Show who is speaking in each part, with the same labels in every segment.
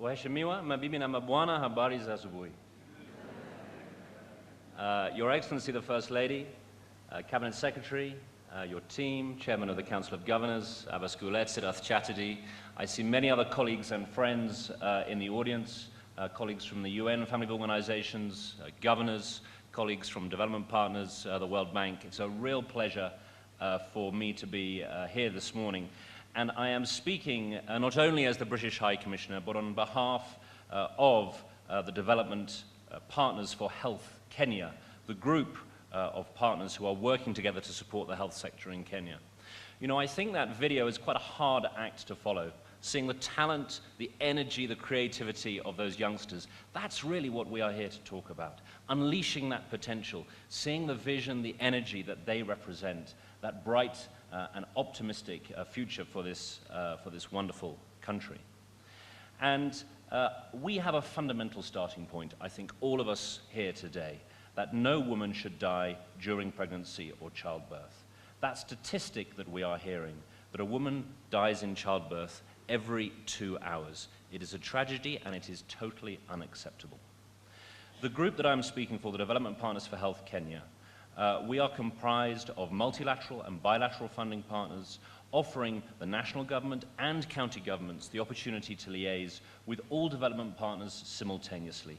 Speaker 1: Waheshimiwa, mabibi na mabwana, habari za asubuhi. Your Excellency the First Lady, Cabinet Secretary, your team, Chairman of the Council of Governors, Abaskulet, Siddharth Chatterjee. I see many other colleagues and friends in the audience, colleagues from the UN family of organizations, governors, colleagues from development partners, the World Bank. It's a real pleasure for me to be here this morning. And I am speaking not only as the British High Commissioner, but on behalf of the Development Partners for Health Kenya, the group of partners who are working together to support the health sector in Kenya. You know, I think that video is quite a hard act to follow. Seeing the talent, the energy, the creativity of those youngsters, that's really what we are here to talk about. Unleashing that potential, seeing the vision, the energy that they represent, that bright and optimistic future for this wonderful country. And we have a fundamental starting point, I think all of us here today, that no woman should die during pregnancy or childbirth. That statistic that we are hearing, that a woman dies in childbirth every 2 hours. It is a tragedy and it is totally unacceptable. The group that I'm speaking for, the Development Partners for Health Kenya, we are comprised of multilateral and bilateral funding partners offering the national government and county governments the opportunity to liaise with all development partners simultaneously,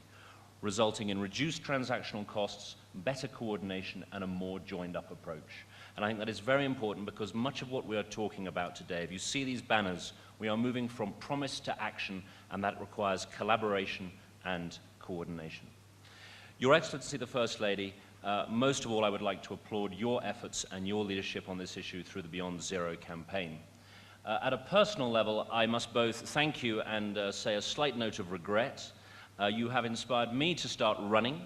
Speaker 1: resulting in reduced transactional costs, better coordination, and a more joined-up approach. And I think that is very important because much of what we are talking about today, if you see these banners, we are moving from promise to action, and that requires collaboration and coordination. Your Excellency, the First Lady, most of all, I would like to applaud your efforts and your leadership on this issue through the Beyond Zero campaign. At a personal level, I must both thank you and say a slight note of regret. You have inspired me to start running.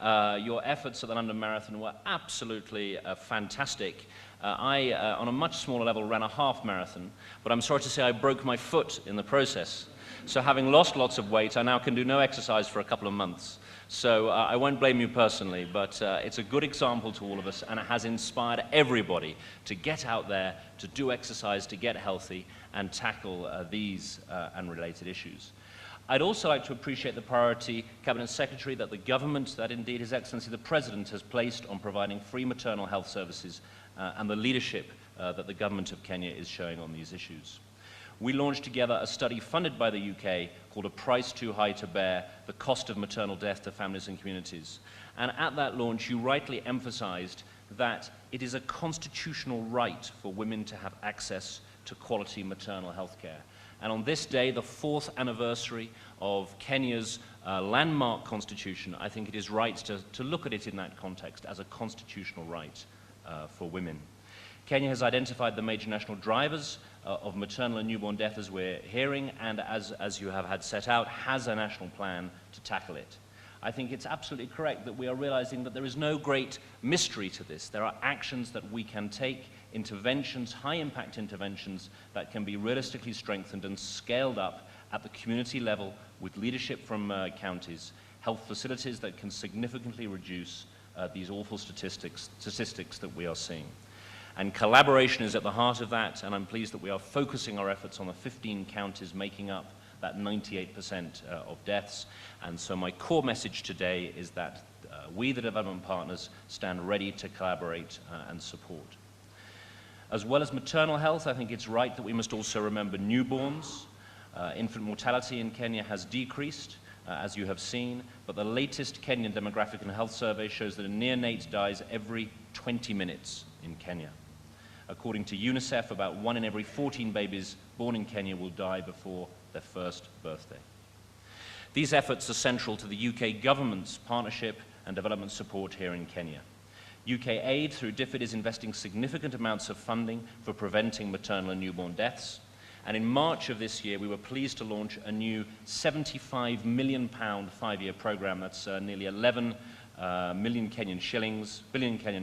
Speaker 1: Your efforts at the London Marathon were absolutely fantastic. I, on a much smaller level, ran a half marathon, but I'm sorry to say I broke my foot in the process. So having lost lots of weight, I now can do no exercise for a couple of months. So I won't blame you personally, but it's a good example to all of us, and it has inspired everybody to get out there, to do exercise, to get healthy, and tackle these and related issues. I'd also like to appreciate the priority, Cabinet Secretary, that the government, that indeed His Excellency the President, has placed on providing free maternal health services and the leadership that the government of Kenya is showing on these issues. We launched together a study funded by the UK called A Price Too High to Bear, the Cost of Maternal Death to Families and Communities. And at that launch, you rightly emphasized that it is a constitutional right for women to have access to quality maternal health care. And on this day, the 4th anniversary of Kenya's landmark constitution, I think it is right to look at it in that context as a constitutional right for women. Kenya has identified the major national drivers of maternal and newborn death, as we're hearing, and as you have had set out, has a national plan to tackle it. I think it's absolutely correct that we are realizing that there is no great mystery to this. There are actions that we can take, interventions, high-impact interventions that can be realistically strengthened and scaled up at the community level with leadership from counties, health facilities that can significantly reduce these awful statistics that we are seeing. And collaboration is at the heart of that, and I'm pleased that we are focusing our efforts on the 15 counties making up that 98% of deaths. And so my core message today is that we, the development partners, stand ready to collaborate and support. As well as maternal health, I think it's right that we must also remember newborns. Infant mortality in Kenya has decreased, as you have seen, but the latest Kenyan Demographic and Health Survey shows that a neonate dies every 20 minutes in Kenya. According to UNICEF, about 1 in every 14 babies born in Kenya will die before their first birthday. These efforts are central to the UK government's partnership and development support here in Kenya. UK Aid, through DFID, is investing significant amounts of funding for preventing maternal and newborn deaths. And in March of this year, we were pleased to launch a new £75 million 5-year program. That's nearly 11 billion Kenyan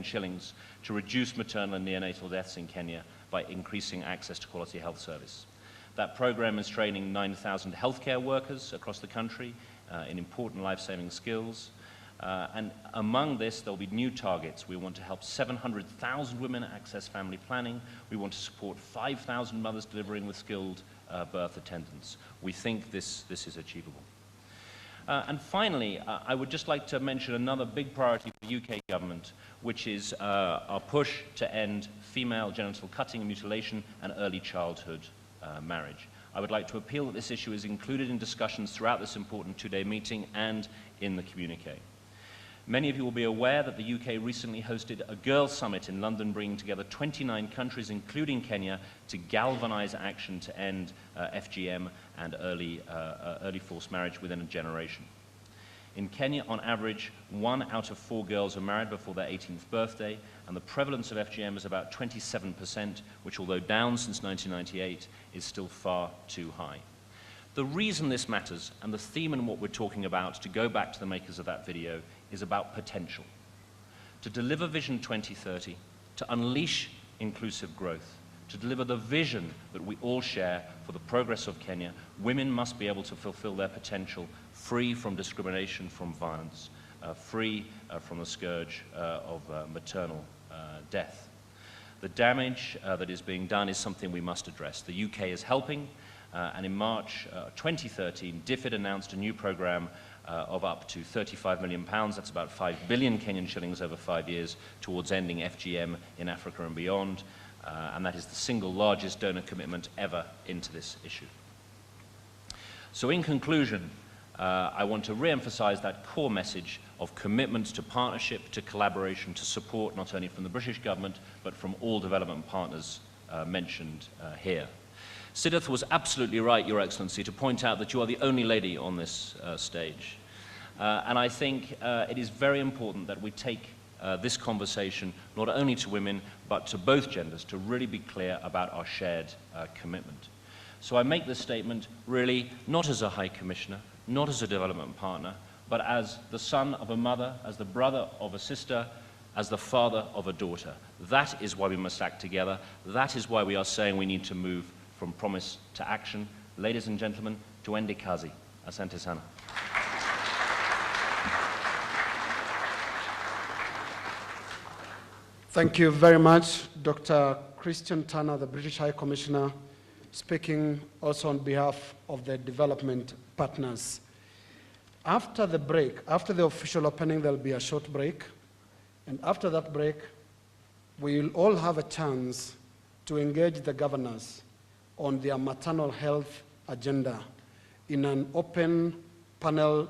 Speaker 1: shillings, to reduce maternal and neonatal deaths in Kenya by increasing access to quality health service. That program is training 9,000 healthcare workers across the country in important life-saving skills. And among this, there'll be new targets. We want to help 700,000 women access family planning. We want to support 5,000 mothers delivering with skilled birth attendants. We think this is achievable. And finally, I would just like to mention another big priority for the UK government, which is our push to end female genital cutting and mutilation and early childhood marriage. I would like to appeal that this issue is included in discussions throughout this important two-day meeting and in the communique. Many of you will be aware that the UK recently hosted a Girls' Summit in London, bringing together 29 countries, including Kenya, to galvanize action to end FGM and early forced marriage within a generation. In Kenya, on average, 1 out of 4 girls are married before their 18th birthday, and the prevalence of FGM is about 27%, which, although down since 1998, is still far too high. The reason this matters, and the theme in what we're talking about, to go back to the makers of that video, is about potential. To deliver Vision 2030, to unleash inclusive growth, to deliver the vision that we all share for the progress of Kenya, women must be able to fulfill their potential, free from discrimination, from violence, free from the scourge of maternal death. The damage that is being done is something we must address. The UK is helping, and in March 2013, DFID announced a new programme of up to £35 million, that's about 5 billion Kenyan shillings over 5 years, towards ending FGM in Africa and beyond, and that is the single largest donor commitment ever into this issue. So in conclusion, I want to re-emphasize that core message of commitment to partnership, to collaboration, to support not only from the British government, but from all development partners mentioned here. Siddarth was absolutely right, Your Excellency, to point out that you are the only lady on this stage. And I think it is very important that we take this conversation not only to women, but to both genders, to really be clear about our shared commitment. So I make this statement really not as a High Commissioner, not as a development partner, but as the son of a mother, as the brother of a sister, as the father of a daughter. That is why we must act together. That is why we are saying we need to move from promise to action. Ladies and gentlemen, tuende kazi. Asante sana.
Speaker 2: Thank you very much, Dr. Christian Turner, the British High Commissioner, speaking also on behalf of the development partners. After the break, after the official opening, there'll be a short break. And after that break, we will all have a chance to engage the governors on their maternal health agenda in an open panel